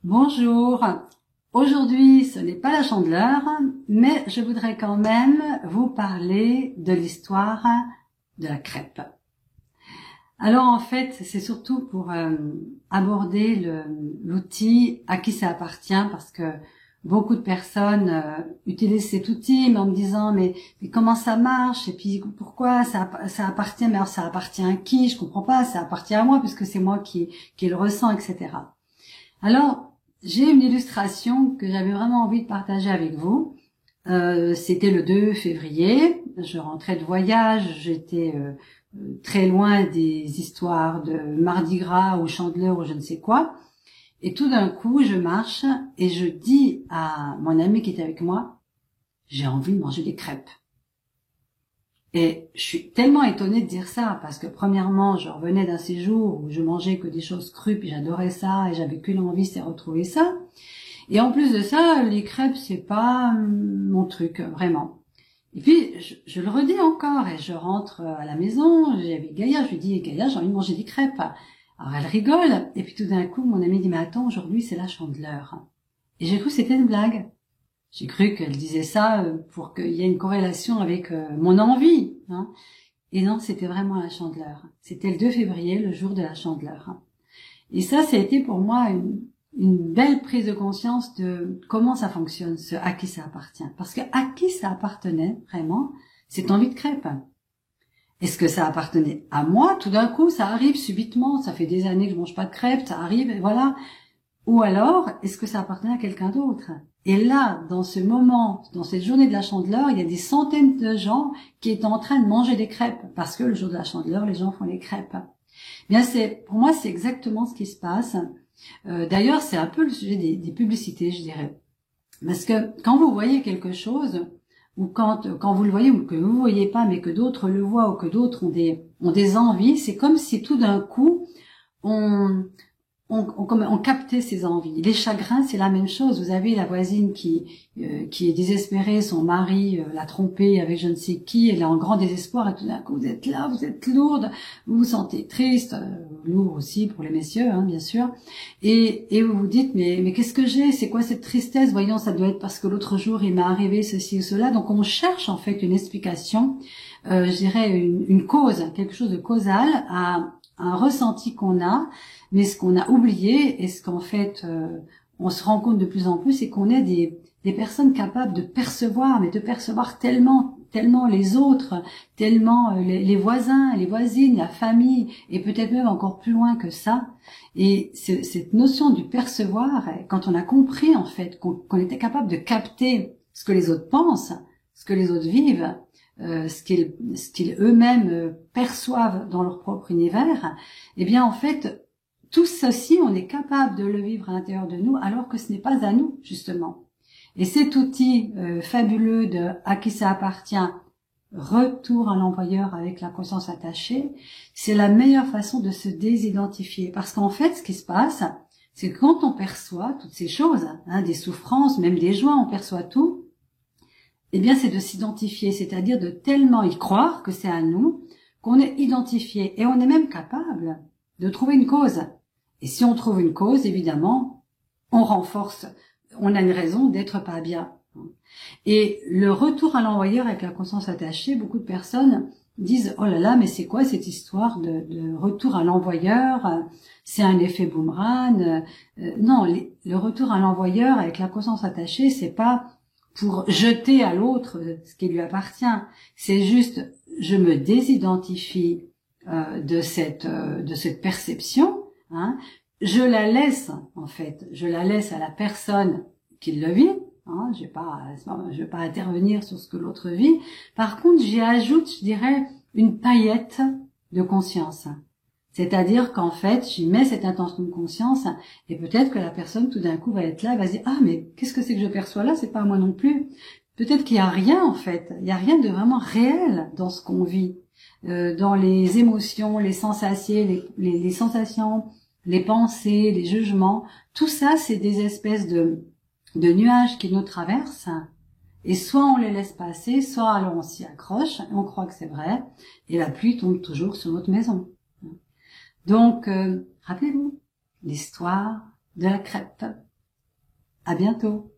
Bonjour. Aujourd'hui, ce n'est pas la Chandeleur, mais je voudrais quand même vous parler de l'histoire de la crêpe. Alors en fait, c'est surtout pour aborder l'outil à qui ça appartient, parce que beaucoup de personnes utilisent cet outil, mais en me disant mais comment ça marche, et puis pourquoi ça appartient, mais alors ça appartient à qui, je comprends pas, ça appartient à moi puisque c'est moi qui le ressens, etc. Alors j'ai une illustration que j'avais vraiment envie de partager avec vous. C'était le 2 février, je rentrais de voyage, j'étais très loin des histoires de Mardi Gras ou Chandeleur ou je ne sais quoi. Et tout d'un coup, je marche et je dis à mon ami qui était avec moi, j'ai envie de manger des crêpes. Et je suis tellement étonnée de dire ça, parce que premièrement, je revenais d'un séjour où je mangeais que des choses crues, puis j'adorais ça, et j'avais qu'une envie, c'est retrouver ça. Et en plus de ça, les crêpes, c'est pas mon truc, vraiment. Et puis, je le redis encore, et je rentre à la maison, j'avais Gaïa, je lui dis, Gaïa, j'ai envie de manger des crêpes. Alors elle rigole, et puis tout d'un coup, mon ami dit, mais attends, aujourd'hui, c'est la Chandeleur. Et j'ai cru que c'était une blague. J'ai cru qu'elle disait ça pour qu'il y ait une corrélation avec mon envie. Hein. Et non, c'était vraiment la Chandeleur. C'était le 2 février, le jour de la Chandeleur. Et ça a été pour moi une belle prise de conscience de comment ça fonctionne, ce à qui ça appartient. Parce que à qui ça appartenait, vraiment, cette envie de crêpes. Est-ce que ça appartenait à moi? Tout d'un coup, ça arrive subitement. Ça fait des années que je mange pas de crêpes, ça arrive, et voilà. Ou alors, est-ce que ça appartenait à quelqu'un d'autre? Et là, dans ce moment, dans cette journée de la Chandeleur, il y a des centaines de gens qui étaient en train de manger des crêpes, parce que le jour de la Chandeleur, les gens font les crêpes. Bien, pour moi, c'est exactement ce qui se passe. D'ailleurs, c'est un peu le sujet des publicités, je dirais. Parce que quand vous voyez quelque chose, ou quand vous le voyez, ou que vous ne voyez pas, mais que d'autres le voient, ou que d'autres ont des envies, c'est comme si tout d'un coup, on captait ses envies. Les chagrins, c'est la même chose. Vous avez la voisine qui est désespérée, son mari l'a trompée avec je ne sais qui, elle est en grand désespoir, et tout d'un coup, vous êtes là, vous êtes lourde, vous vous sentez triste, lourd aussi pour les messieurs, hein, bien sûr, et vous vous dites, mais qu'est-ce que j'ai? C'est quoi cette tristesse? Voyons, ça doit être parce que l'autre jour, il m'est arrivé ceci ou cela. Donc, on cherche en fait une explication, je dirais une cause, quelque chose de causal à un ressenti qu'on a, mais ce qu'on a oublié et ce qu'en fait on se rend compte de plus en plus, c'est qu'on est des personnes capables de percevoir, mais de percevoir tellement les autres, tellement les voisins, les voisines, la famille, et peut-être même encore plus loin que ça. Et cette notion du percevoir, quand on a compris en fait qu'on était capable de capter ce que les autres pensent, ce que les autres vivent, ce qu'ils eux-mêmes perçoivent dans leur propre univers, eh bien en fait, tout ceci, on est capable de le vivre à l'intérieur de nous, alors que ce n'est pas à nous, justement. Et cet outil fabuleux de à qui ça appartient, retour à l'envoyeur avec la conscience attachée, c'est la meilleure façon de se désidentifier. Parce qu'en fait, ce qui se passe, c'est que quand on perçoit toutes ces choses, hein, des souffrances, même des joies, on perçoit tout, eh bien, c'est de s'identifier, c'est-à-dire de tellement y croire que c'est à nous, qu'on est identifié. Et on est même capable de trouver une cause. Et si on trouve une cause, évidemment, on renforce, on a une raison d'être pas bien. Et le retour à l'envoyeur avec la conscience attachée, beaucoup de personnes disent « Oh là là, mais c'est quoi cette histoire de retour à l'envoyeur? C'est un effet boomerang. » Non, le retour à l'envoyeur avec la conscience attachée, c'est pas pour jeter à l'autre ce qui lui appartient. C'est juste, je me désidentifie de cette perception. Hein. Je la laisse, en fait, je la laisse à la personne qui le vit. Hein, je vais pas intervenir sur ce que l'autre vit. Par contre, j'y ajoute, je dirais, une paillette de conscience. C'est-à-dire qu'en fait, j'y mets cette intention de conscience et peut-être que la personne, tout d'un coup, va être là, va se dire « Ah, mais qu'est-ce que c'est que je perçois là? C'est pas moi non plus. » Peut-être qu'il y a rien, en fait. Il y a rien de vraiment réel dans ce qu'on vit, dans les émotions, les sensations, les sensations, les pensées, les jugements. Tout ça, c'est des espèces de nuages qui nous traversent. Et soit on les laisse passer, soit alors on s'y accroche, et on croit que c'est vrai, et la pluie tombe toujours sur notre maison. Donc, rappelez-vous l'histoire de la crêpe. À bientôt.